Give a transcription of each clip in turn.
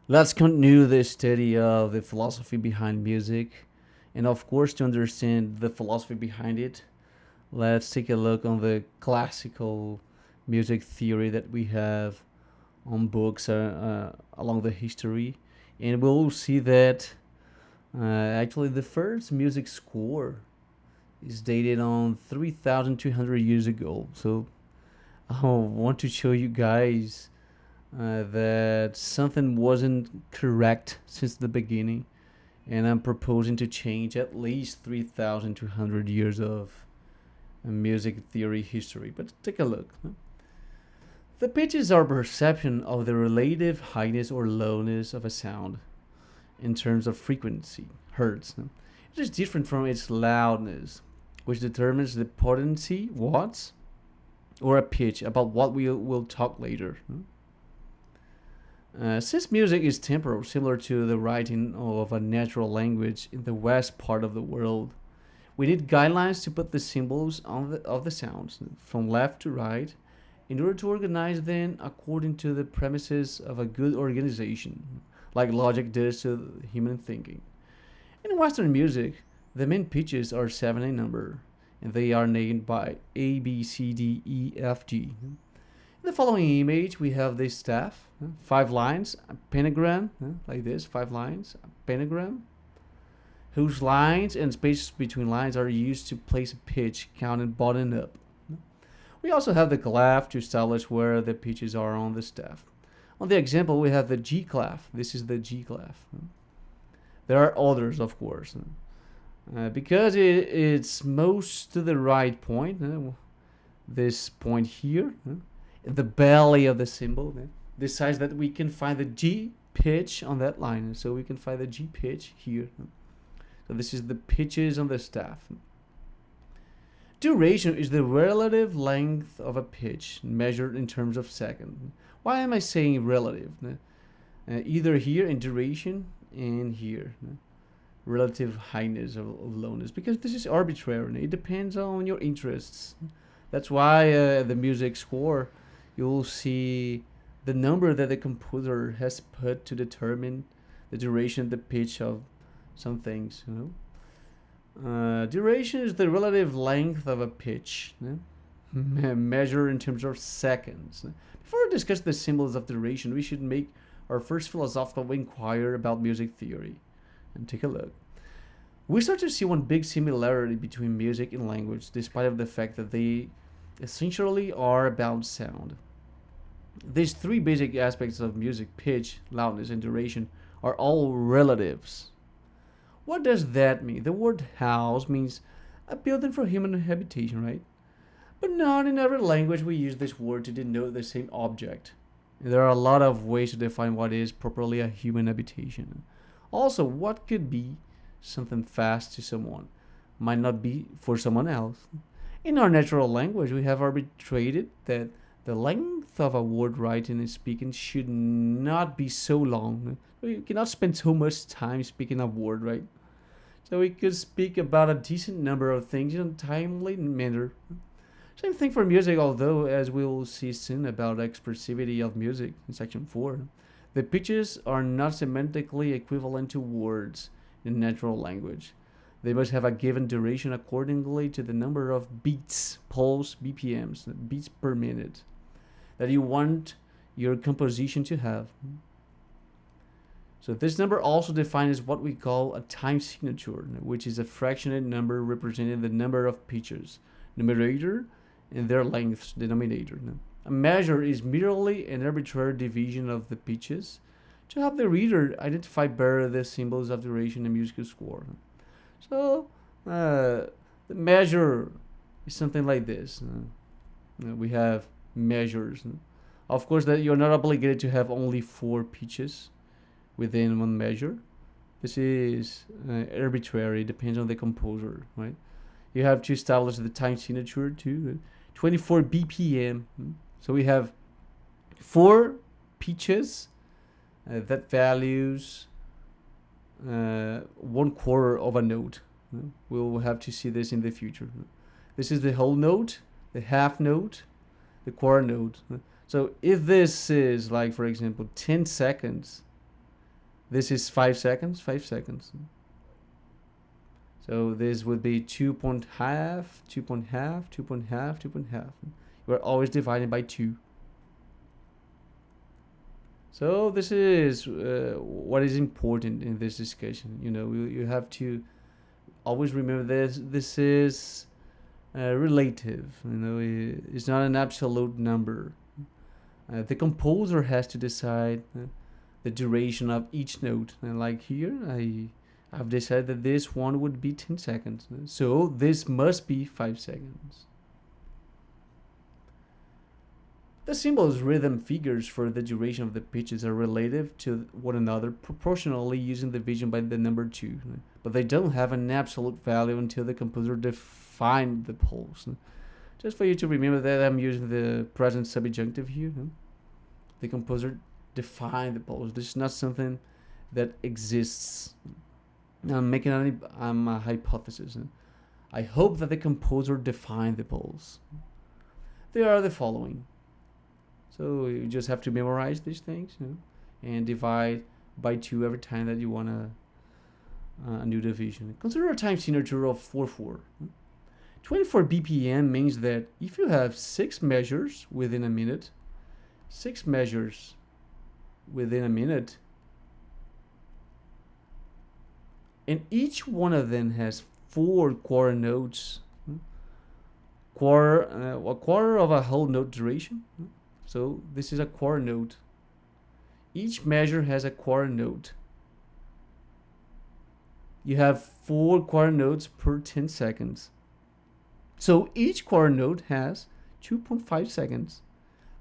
Let's continue the study of the philosophy behind music. And of course, to understand the philosophy behind it, let's take a look on the classical music theory that we have on books along the history. And we'll see that actually the first music score is dated on 3,200 years ago. So I want to show you guys that something wasn't correct since the beginning, and I'm proposing to change at least 3,200 years of music theory history. But take a look. The pitch is our perception of the relative highness or lowness of a sound in terms of frequency, hertz. It is different from its loudness, which determines the potency, watts, or a pitch, about what we will talk later. Since music is temporal, similar to the writing of a natural language in the west part of the world, we need guidelines to put the symbols of the sounds from left to right in order to organize them according to the premises of a good organization, like logic does to human thinking. In Western music, the main pitches are seven in number, and they are named by A, B, C, D, E, F, G. In the following image, we have this staff, 5 lines, a pentagram, like this, 5 lines, a pentagram, whose lines and spaces between lines are used to place a pitch, counted bottom up. We also have the clef to establish where the pitches are on the staff. On the example, we have the G clef. This is the G clef. There are others, of course. Because it's most to the right point, this point here, the belly of the symbol, decides that we can find the G pitch on that line. So we can find the G pitch here. So this is the pitches on the staff. Duration is the relative length of a pitch measured in terms of second. Why am I saying relative? Either here in duration and here. Relative highness of lowness, because this is arbitrary. It depends on your interests. That's why the music score, you'll see the number that the composer has put to determine the duration, the pitch of some things. Duration is the relative length of a pitch, measured in terms of seconds. Before we discuss the symbols of duration, we should make our first philosophical inquiry about music theory. And take a look. We start to see one big similarity between music and language, despite of the fact that they essentially are about sound. These three basic aspects of music, pitch, loudness, and duration, are all relatives. What does that mean? The word house means a building for human habitation, right? But not in every language we use this word to denote the same object. There are a lot of ways to define what is properly a human habitation. Also, what could be something fast to someone might not be for someone else. In our natural language, we have arbitrated that the length of a word writing and speaking should not be so long. We cannot spend so much time speaking a word, right? So we could speak about a decent number of things in a timely manner. Same thing for music, although, as we will see soon about expressivity of music in section 4, the pitches are not semantically equivalent to words in natural language. They must have a given duration accordingly to the number of beats, pulse, BPMs, beats per minute, that you want your composition to have. So this number also defines what we call a time signature, which is a fractionate number representing the number of pitches, numerator, and their lengths, denominator. A measure is merely an arbitrary division of the pitches to help the reader identify better the symbols of duration and musical score. So the measure is something like this. We have measures. Of course, that you're not obligated to have only 4 pitches within one measure. This is arbitrary, depends on the composer, right? You have to establish the time signature too. 24 BPM. So we have 4 pitches that values 1/4 of a note. We'll have to see this in the future. This is the whole note, the half note, the quarter note. So if this is like, for example, 10 seconds, This is 5 seconds, 5 seconds. So this would be 2 point half, 2 point half, 2 point half, 2 point half. We're always dividing by 2. So this is what is important in this discussion. You have to always remember this. This is relative. It's not an absolute number. The composer has to decide the duration of each note. And like here, I've decided that this one would be 10 seconds. So this must be 5 seconds. The symbols, rhythm figures for the duration of the pitches are relative to one another proportionally using division by the number 2. But they don't have an absolute value until the composer defined the pulse. Just for you to remember that I'm using the present subjunctive here. The composer defined the pulse. This is not something that exists. I'm making a hypothesis. I hope that the composer defined the pulse. They are the following. So you just have to memorize these things, and divide by 2 every time that you want a new division. Consider a time signature of 4/4. 24 BPM means that if you have 6 measures within a minute, 6 measures within a minute, and each one of them has 4 quarter notes, a quarter of a whole note duration. So this is a quarter note. Each measure has a quarter note. You have 4 quarter notes per 10 seconds. So each quarter note has 2.5 seconds.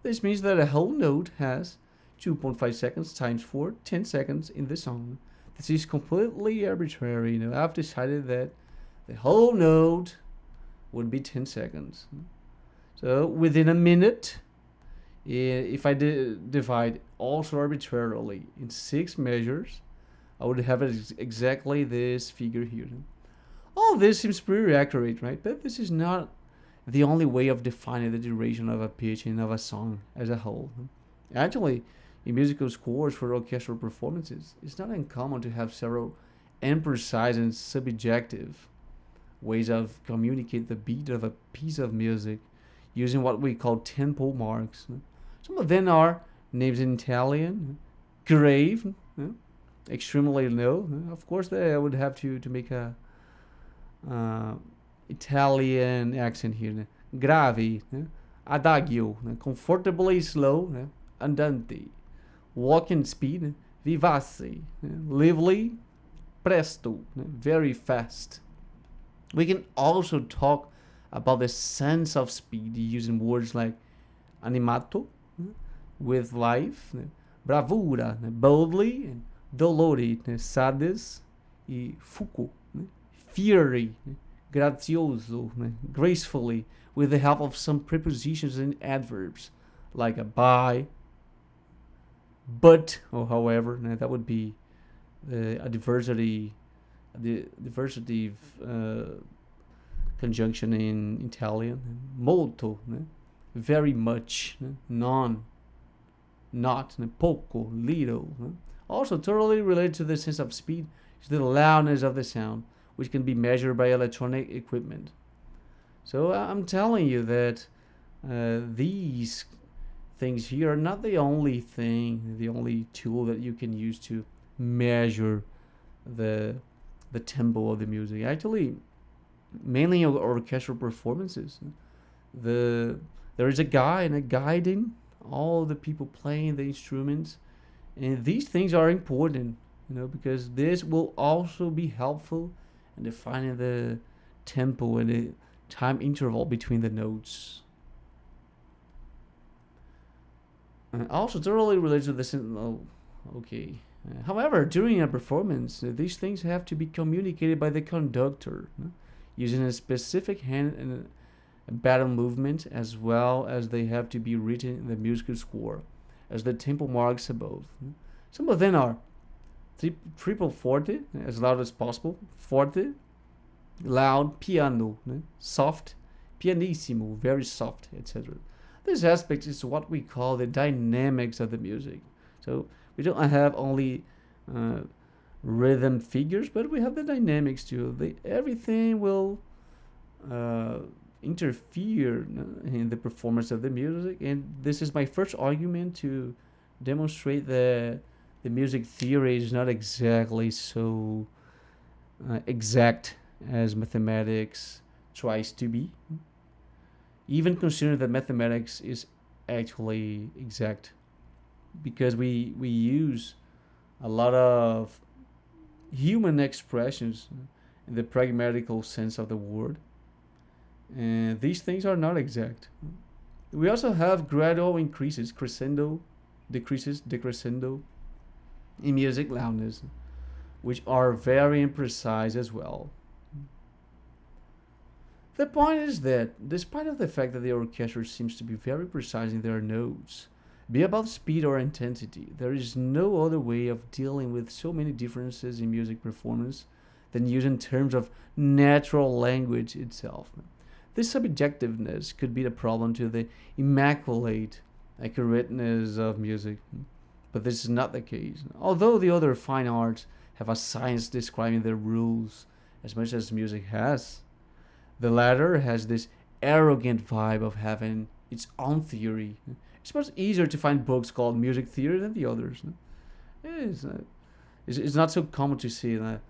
This means that a whole note has 2.5 seconds times 4, 10 seconds in the song. This is completely arbitrary. I've decided that the whole note would be 10 seconds. So within a minute, if I divide also arbitrarily in 6 measures, I would have exactly this figure here. All this seems pretty accurate, right? But this is not the only way of defining the duration of a pitch and of a song as a whole. Actually, in musical scores for orchestral performances, it's not uncommon to have several imprecise and subjective ways of communicate the beat of a piece of music using what we call tempo marks. Some of them are names in Italian, grave, extremely low. Of course, I would have to make a Italian accent here. Grave, adagio, comfortably slow, andante, walking speed, vivace, lively, presto, very fast. We can also talk about the sense of speed using words like animato, with life, bravura, boldly, dolore, sadness, e fuco, fury, grazioso, gracefully, with the help of some prepositions and adverbs like a by, but, or however. That would be a diversity conjunction in Italian. Molto, very much, non, not, poco, little. Also totally related to the sense of speed is the loudness of the sound, which can be measured by electronic equipment. So I'm telling you that these things here are not the only thing, the only tool that you can use to measure the tempo of the music. Actually, mainly in orchestral performances, there is a guide guiding all the people playing the instruments, and these things are important, because this will also be helpful in defining the tempo and the time interval between the notes. Also thoroughly related to the okay. However, during a performance, these things have to be communicated by the conductor using a specific hand and battle movement, as well as they have to be written in the musical score as the tempo marks above. Some of them are triple forte, as loud as possible, forte, loud, piano, soft, pianissimo, very soft, etc. This aspect is what we call the dynamics of the music. So we don't have only uh, rhythm figures, but we have the dynamics too. Everything will uh, interfere in the performance of the music, and this is my first argument to demonstrate that the music theory is not exactly so exact as mathematics tries to be, even considering that mathematics is actually exact, because we use a lot of human expressions in the pragmatical sense of the word, and these things are not exact. We also have gradual increases, crescendo, decreases, decrescendo in music loudness, which are very imprecise as well. The point is that, despite of the fact that the orchestra seems to be very precise in their notes, be about speed or intensity, there is no other way of dealing with so many differences in music performance than using terms of natural language itself. This subjectiveness could be the problem to the immaculate accurateness of music, but this is not the case. Although the other fine arts have a science describing their rules as much as music has, the latter has this arrogant vibe of having its own theory. It's much easier to find books called music theory than the others. It's, uh, it's not so common to see the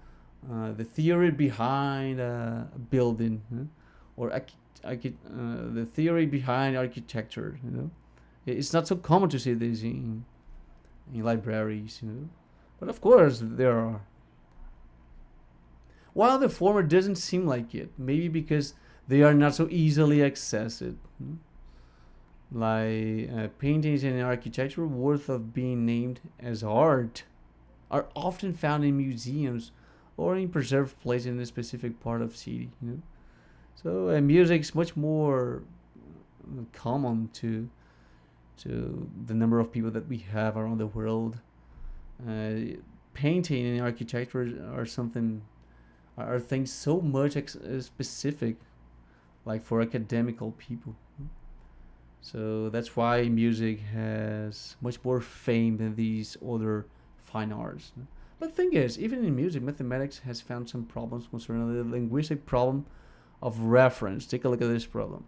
theory behind a building, or the theory behind architecture. It's not so common to see this in libraries. But of course there are. While the former doesn't seem like it, maybe because they are not so easily accessed. Like paintings and architecture worth of being named as art are often found in museums or in preserved places in a specific part of city. So music's much more common to the number of people that we have around the world. Painting and architecture are things so much specific, like for academical people. So that's why music has much more fame than these other fine arts. But the thing is, even in music, mathematics has found some problems concerning the linguistic problem of reference. Take a look at this problem.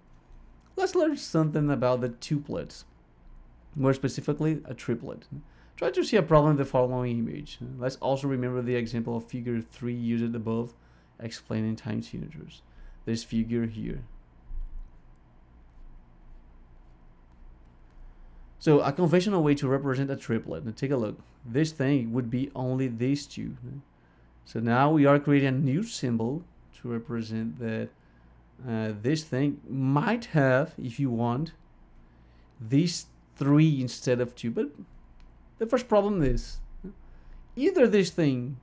Let's learn something about the tuplets, more specifically, a triplet. Try to see a problem in the following image. Let's also remember the example of figure 3 used above, explaining time signatures. This figure here. So a conventional way to represent a triplet, now take a look. This thing would be only these two. So now we are creating a new symbol to represent that this thing might have, if you want, these 3 instead of 2. But the first problem is either this thing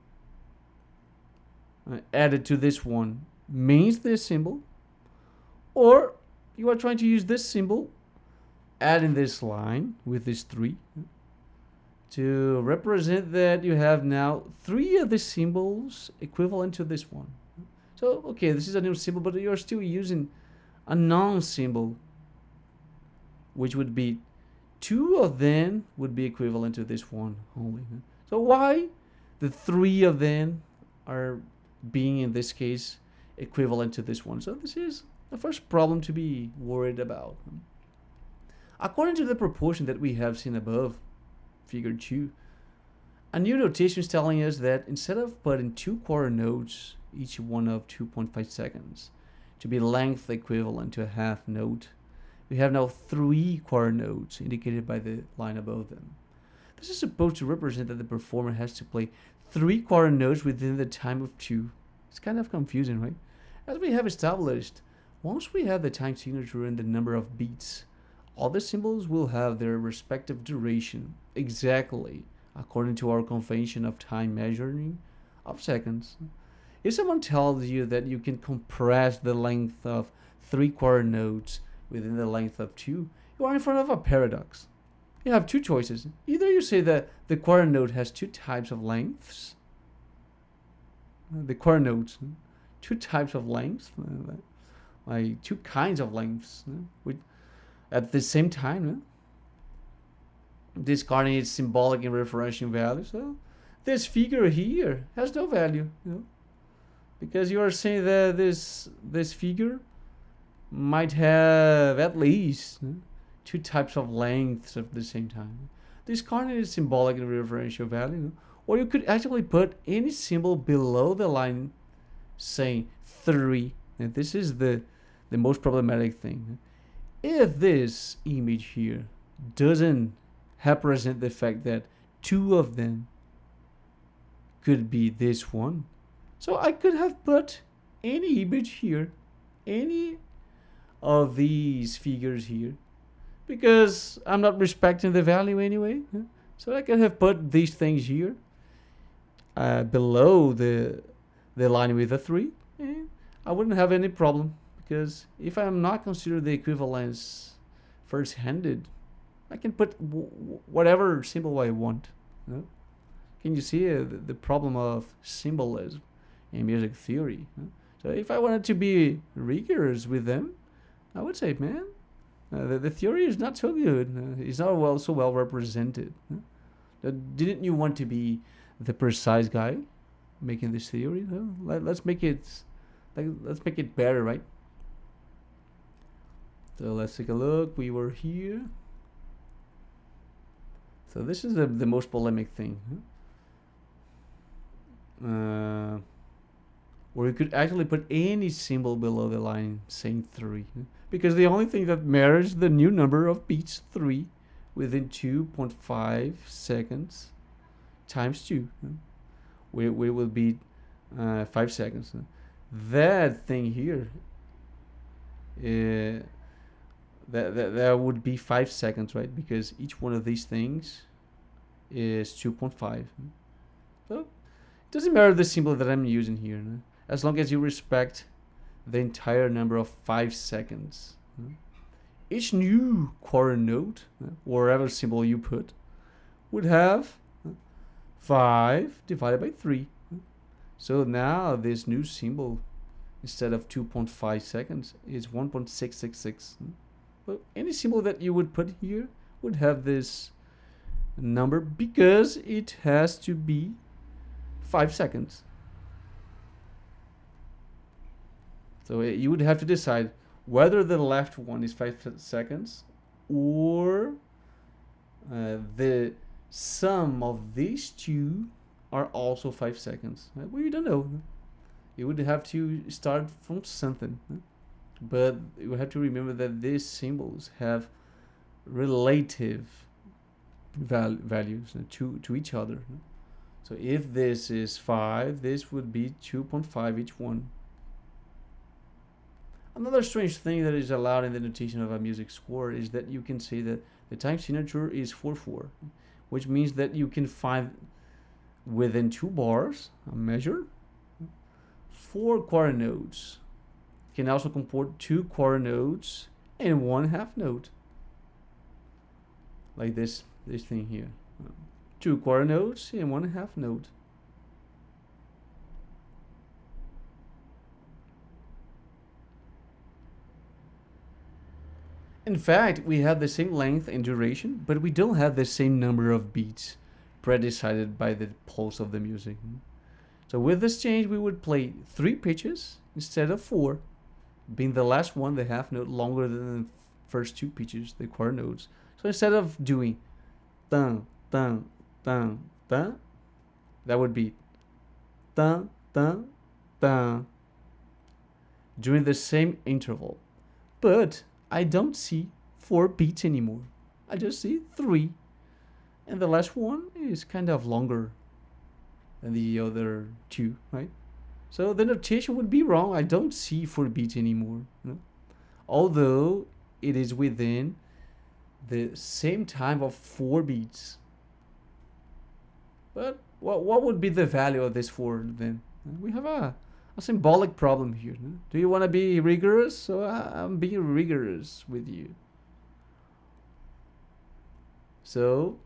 added to this one means this symbol, or you are trying to use this symbol adding this line with this 3 to represent that you have now 3 of the symbols equivalent to this one. So okay, this is a new symbol, but you're still using a non-symbol, which would be 2 of them would be equivalent to this one only. So why the 3 of them are being, in this case, equivalent to this one? So this is the first problem to be worried about. According to the proportion that we have seen above, figure 2, a new notation is telling us that instead of putting 2 quarter notes, each one of 2.5 seconds, to be length equivalent to a half note, we have now 3 quarter notes indicated by the line above them. This is supposed to represent that the performer has to play 3 quarter notes within the time of 2. It's kind of confusing, right? As we have established, once we have the time signature and the number of beats, all the symbols will have their respective duration exactly according to our convention of time measuring of seconds. If someone tells you that you can compress the length of 3 quarter notes within the length of 2, you are in front of a paradox. You have 2 choices. Either you say that the quarter note has 2 types of lengths, the quarter notes, 2 types of lengths, like 2 kinds of lengths, at the same time, discarding its symbolic and referential value. So this figure here has no value, because you are saying that this figure might have at least two types of lengths at the same time. This coordinate is symbolic and referential value, or you could actually put any symbol below the line saying 3. And this is the most problematic thing. If this image here doesn't represent the fact that two of them could be this one, so I could have put any image here, any of these figures here, because I'm not respecting the value anyway. So I could have put these things here below the line with a 3, and I wouldn't have any problem, because if I'm not considered the equivalence first-handed, I can put whatever symbol I want. Can you see the problem of symbolism in music theory? So if I wanted to be rigorous with them, I would say, man, the theory is not so good. It's not so well represented. Didn't you want to be the precise guy making this theory? Let's make it better, right? So let's take a look. We were here. So this is the most polemic thing. Or you could actually put any symbol below the line saying 3, because the only thing that matters is the new number of beats, 3, within 2.5 seconds times 2. We will be 5 seconds. That thing here, that would be 5 seconds, right? Because each one of these things is 2.5. So it doesn't matter the symbol that I'm using here, as long as you respect the entire number of 5 seconds. Each new quarter note, wherever symbol you put, would have 5 divided by 3. So now this new symbol, instead of 2.5 seconds, is 1.666. Well, any symbol that you would put here would have this number, because it has to be 5 seconds. So you would have to decide whether the left one is 5 seconds, or the sum of these two are also 5 seconds. Well, you don't know. You would have to start from something. But you have to remember that these symbols have relative values to each other. So if this is 5, this would be 2.5 each one. Another strange thing that is allowed in the notation of a music score is that you can say that the time signature is 4/4, which means that you can find within 2 bars a measure 4 quarter notes. You can also comport 2 quarter notes and 1 half note, like this thing here. 2 quarter notes and 1 half note. In fact, we have the same length and duration, but we don't have the same number of beats pre-decided by the pulse of the music. So with this change, we would play 3 pitches instead of 4, being the last one, the half note, longer than the first 2 pitches, the quarter notes. So instead of doing dun, dun, dun, dun, that would be dun, dun, dun, during the same interval. But I don't see 4 beats anymore. I just see 3. And the last one is kind of longer than the other 2, right? So the notation would be wrong. I don't see 4 beats anymore. Although it is within the same time of 4 beats. But what would be the value of this 4 then? We have a symbolic problem here. Do you want to be rigorous? So I'm being rigorous with you. So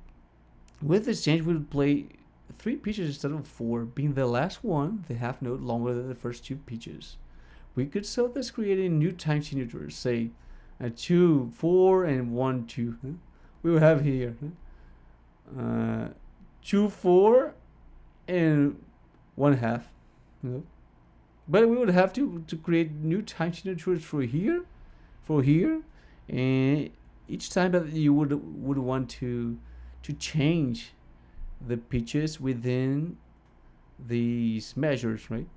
with this change, we would play 3 pitches instead of 4, being the last one, the half note, longer than the first 2 pitches. We could so thus create a new time signature, say 2, 4, and 1, 2. We will have here 2, 4, and 1/2. You know? But we would have to create new time signatures for here, and each time that you would want to change the pitches within these measures, right?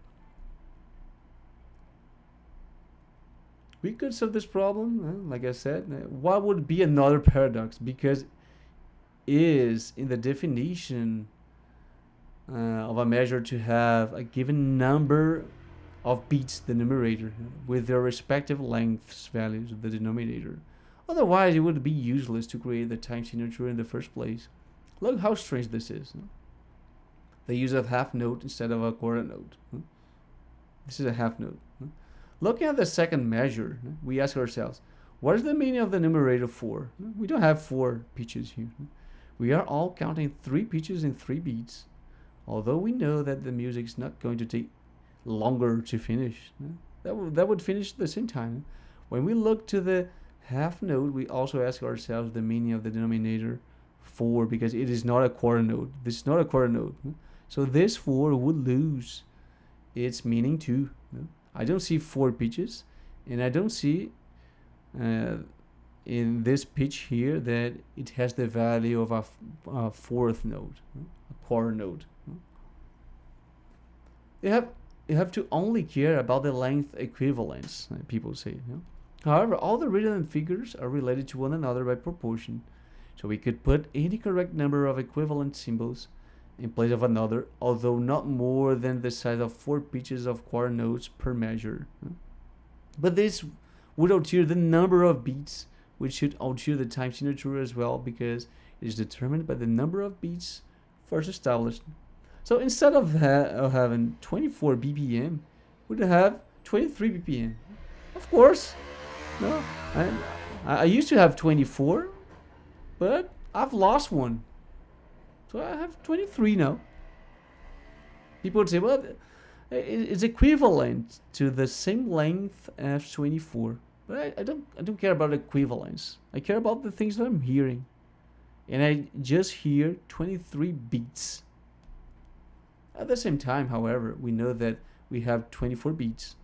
We could solve this problem, like I said. What would be another paradox? Because is in the definition of a measure to have a given number of beats, the numerator, with their respective lengths values, the denominator. Otherwise, it would be useless to create the time signature in the first place. Look how strange this is. The use of half note instead of a quarter note. This is a half note. Looking at the second measure, we ask ourselves, what is the meaning of the numerator 4? We don't have 4 pitches here. We are all counting 3 pitches in 3 beats, although we know that the music is not going to take longer to finish. That would finish at the same time. When we look to the half note, we also ask ourselves the meaning of the denominator 4, because it is not a quarter note. This is not a quarter note. So this 4 would lose its meaning too. I don't see 4 pitches, and I don't see in this pitch here that it has the value of a fourth note, a quarter note. You have to only care about the length equivalence, people say. However, all the written figures are related to one another by proportion. So we could put any correct number of equivalent symbols in place of another, although not more than the size of 4 pitches of quarter notes per measure. But this would alter the number of beats, which should alter the time signature as well, because it is determined by the number of beats first established. So instead of having 24 BPM, we'd have 23 BPM. Of course, no, I used to have 24, but I've lost one. So I have 23 now. People would say, well, it's equivalent to the same length as 24. But I don't care about equivalence. I care about the things that I'm hearing. And I just hear 23 beats. At the same time, however, we know that we have 24 beats.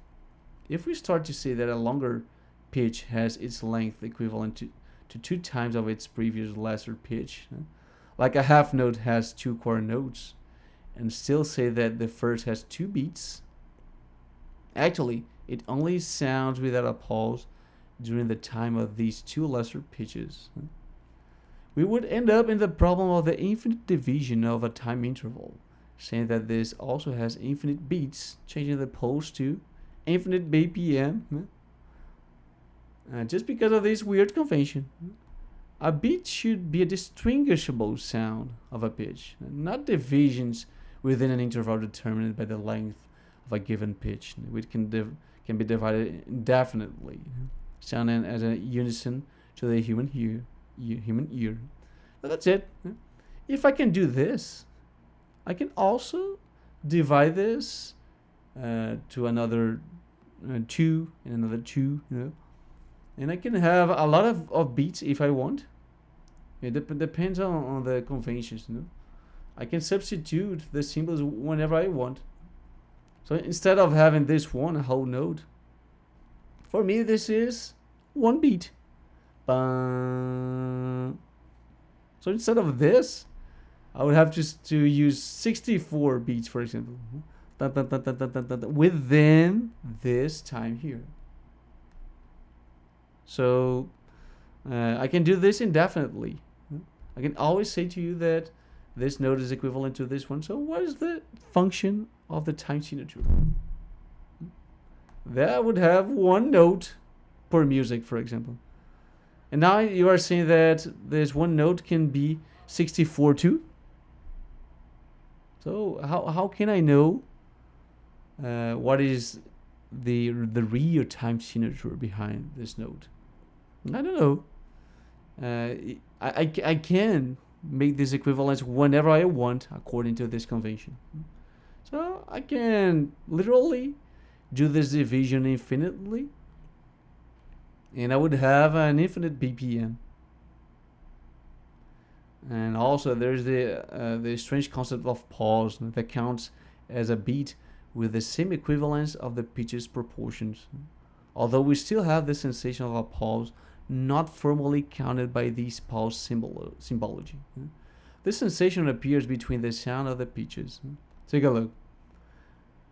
If we start to say that a longer pitch has its length equivalent to 2 times of its previous lesser pitch, like a half note has 2 quarter notes, and still say that the first has 2 beats, actually, it only sounds without a pause during the time of these 2 lesser pitches. We would end up in the problem of the infinite division of a time interval, saying that this also has infinite beats, changing the pulse to infinite BPM, just because of this weird convention. A beat should be a distinguishable sound of a pitch, not divisions within an interval determined by the length of a given pitch, which can be divided indefinitely, sounding as a unison to the human ear. But that's it. If I can do this, I can also divide this to another 2 and another 2, and I can have a lot of beats if I want. It depends on the conventions. I can substitute the symbols whenever I want. So instead of having this one whole note, for me this is 1 beat. Bang. So instead of this, I would have just to use 64 beats, for example, within this time here. So I can do this indefinitely. I can always say to you that this note is equivalent to this one. So what is the function of the time signature? That would have 1 note per music, for example. And now you are saying that this 1 note can be 64 too. So how can I know what is the real time signature behind this note? I don't know. I can make this equivalence whenever I want according to this convention. So I can literally do this division infinitely, and I would have an infinite BPM. And also there's the strange concept of pause that counts as a beat with the same equivalence of the pitch's proportions. Although we still have the sensation of a pause not formally counted by these pause symbology. This sensation appears between the sound of the pitches. Take a look.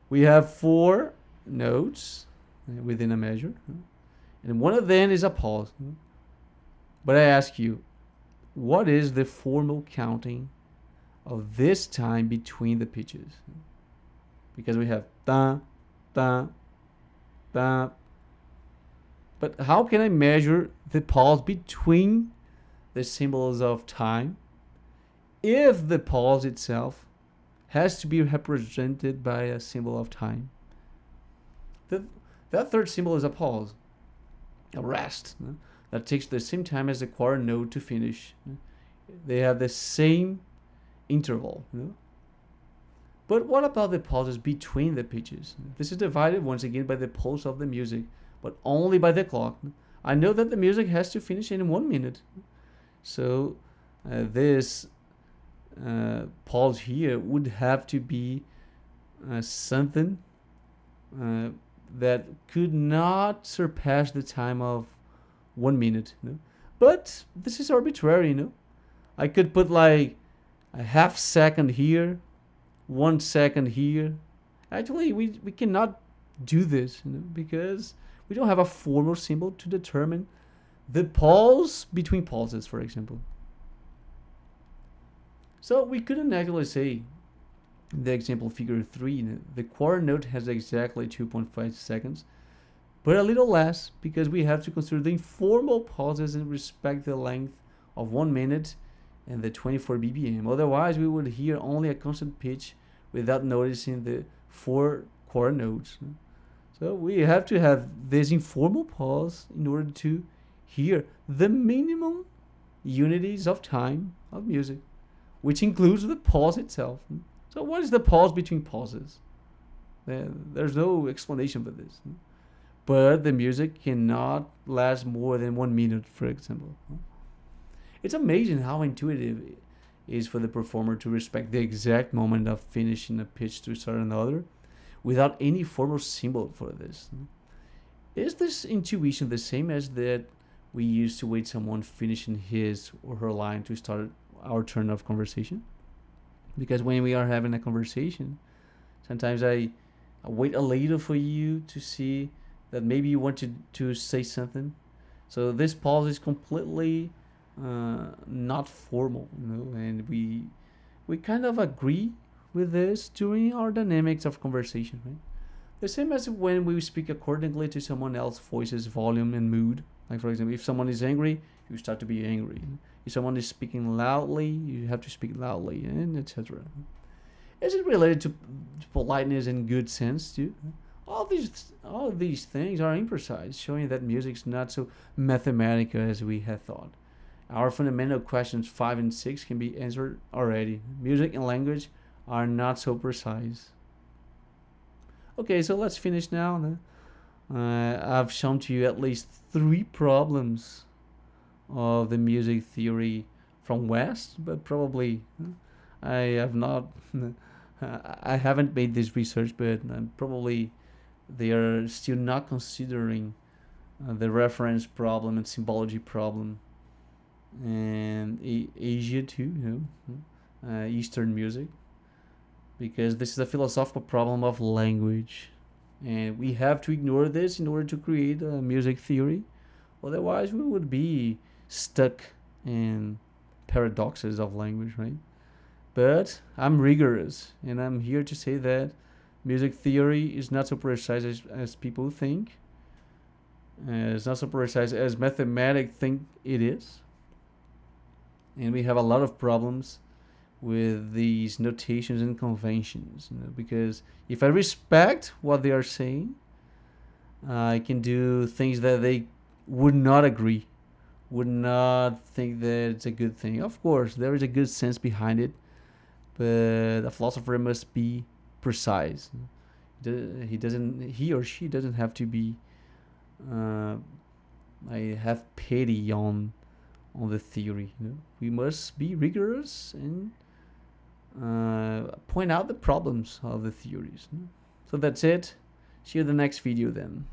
We have four notes within a measure, and one of them is a pause. But I ask you, what is the formal counting of this time between the pitches? Because we have da, da, da. But how can I measure the pause between the symbols of time if the pause itself has to be represented by a symbol of time? That third symbol is a pause, a rest, that takes the same time as the quarter note to finish. They have the same interval. But what about the pauses between the pitches? This is divided once again by the pulse of the music, but only by the clock. I know that the music has to finish in 1 minute. So this pause here would have to be something that could not surpass the time of 1 minute. But this is arbitrary. I could put like a half second here, 1 second here. Actually, we cannot do this, because we don't have a formal symbol to determine the pause between pauses, for example. So we couldn't actually say, in the example figure 3, the quarter note has exactly 2.5 seconds, but a little less, because we have to consider the informal pauses and respect the length of 1 minute and the 24 BPM. Otherwise, we would hear only a constant pitch without noticing the 4 quarter notes. So we have to have this informal pause in order to hear the minimum unities of time of music, which includes the pause itself. So what is the pause between pauses? There's no explanation for this. But the music cannot last more than 1 minute, for example. It's amazing how intuitive it is for the performer to respect the exact moment of finishing a pitch to start another without any formal symbol for this. Is this intuition the same as that we use to wait someone finishing his or her line to start our turn of conversation? Because when we are having a conversation, sometimes I wait a little for you to see that maybe you want to say something. So this pause is completely not formal, and we kind of agree with this during our dynamics of conversation, right? The same as when we speak accordingly to someone else's voice's volume and mood. Like, for example, if someone is angry, you start to be angry. If someone is speaking loudly, you have to speak loudly, and etc. Is it related to politeness and good sense too? All of these things are imprecise, showing that music is not so mathematical as we had thought. Our fundamental questions 5 and 6 can be answered already. Music and language are not so precise. Okay, so let's finish now. I've shown to you at least 3 problems of the music theory from West, but probably I have not. I haven't made this research, but probably they are still not considering the reference problem and symbology problem, and Asia too, Eastern music, because this is a philosophical problem of language, and we have to ignore this in order to create a music theory. Otherwise, we would be stuck in paradoxes of language, right? But I'm rigorous, and I'm here to say that music theory is not so precise as people think. It's not so precise as mathematics think it is. And we have a lot of problems with these notations and conventions, because if I respect what they are saying, I can do things that they would not agree, would not think that it's a good thing. Of course, there is a good sense behind it, but a philosopher must be precise. He or she doesn't have to be I have pity on the theory. We must be rigorous and point out the problems of the theories. So that's it. See you in the next video then.